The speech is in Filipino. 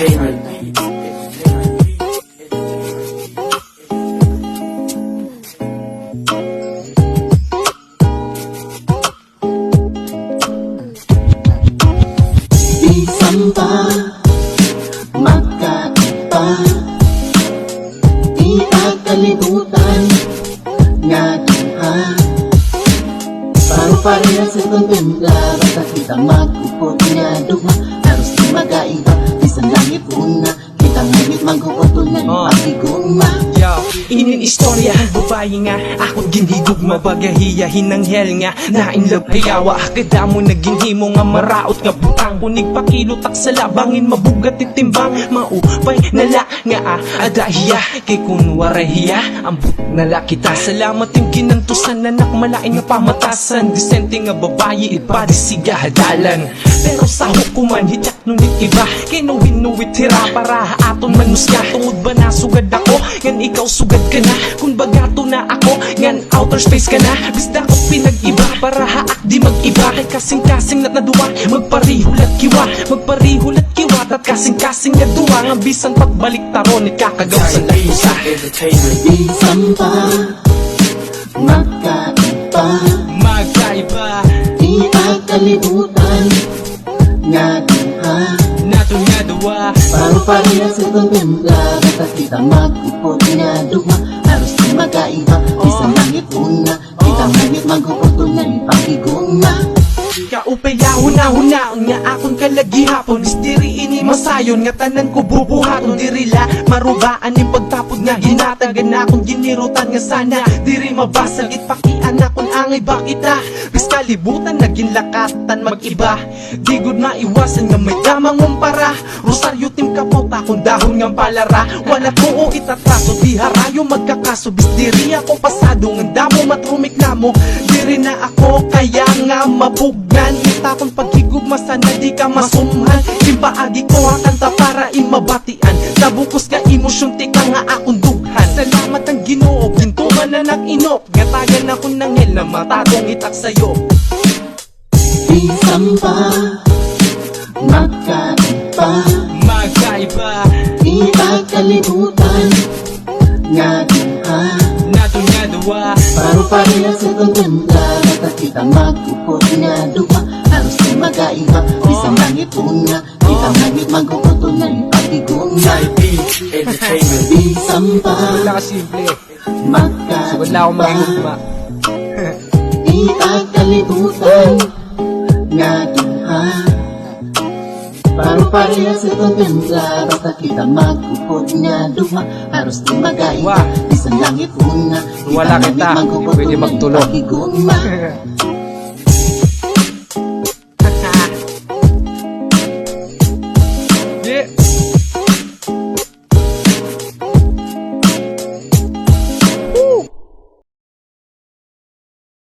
Entertainment. Isang pa magkaiba, di pagkalibutan nga duha. Paru-pareha sa kontempla, basta kita mag-upod nga duha. Halos di magkaiba, isang langit una, kita ngayit mag-upod na ipagiguma. Inin istorya, babae nga ako't ginhigugma, bagahiyahin ng hell nga nainlove hayawa, kada mo naginhimo nga maraot nga butang, kunig pakilutak sa labangin, mabugat itimbang, maupay nala nga adahiya, kay kunwarahiya ambut nala kita. Salamat yung kinantusan, anak malain nga pamatasan, disente nga babae ipadisiga hadalan, pero sa hukuman hityak nunit iba, kay nuwin-nuwit hira para aton manusga, tungod ba nasugad ako ngan ikaw sugad ka na, kung bagato na ako ngan outer space ka na, bisda ko pinag-iba para haak di mag-iba, kay kasing-kasing na naduwa, magparihulat kiwa, magparihulat kiwa, at kasing-kasing na duwa, nga bisan pagbalik taron ikakagaw sa lakusa. Isang pa magkaiba, di pagkalibutan nga duha. Nato nga duwa, Paru-pareha sa kontempla, basta kita mag-upod nga duha. Halos di magkaiba, isang langit una, kita ngayit mag-upod na ipagiguma. kaupaya huna-huna nga akong kalagi hapon, istiri ini masayon nga tanan ko bubuhaton, dirila marubaan yung pagtapod nga hinatagan akong ginirutan nga sana diri mabasag itpakian akong angay bakita, bis kalibutan naging lakatan mag-iba, di gud maiwasan nga may damang umpara, rosaryo tim kapot akong dahon nga palara, wala ko itatraso di harayo magkakaso, bis diri ako pasado nga damo matrumik namo, diri na ako kaya nga mabugnan, itapon paghigugma sana di ka masumhan, impaagi ko ang kanta para imabatian, nabukos ka emosyon tika nga akong dughan, salamat ang Ginoo gintuman na nag-inop, ngatagan ako ng hel na matadong itak sayo. Isang pa magkaiba, di pagkalibutan nga duha. Nato nga duwa, Paru-pareha sa kontempla, basta kita mag-upod nga duha. Halos di magkaiba, isang langit una, kita ngayit mag-upod na ipagiguma. Entertainment. Isang pa wala ka simple, wala akong magkaiba, magigugma. di pagkalibutan nga duha. Paru-pareha sa kontempla, basta kita mag-upod nga duha. Halos di magkaiba, isang langit una, Wala kita, ngayit mag-upod pwede na magtulog. ipagiguma.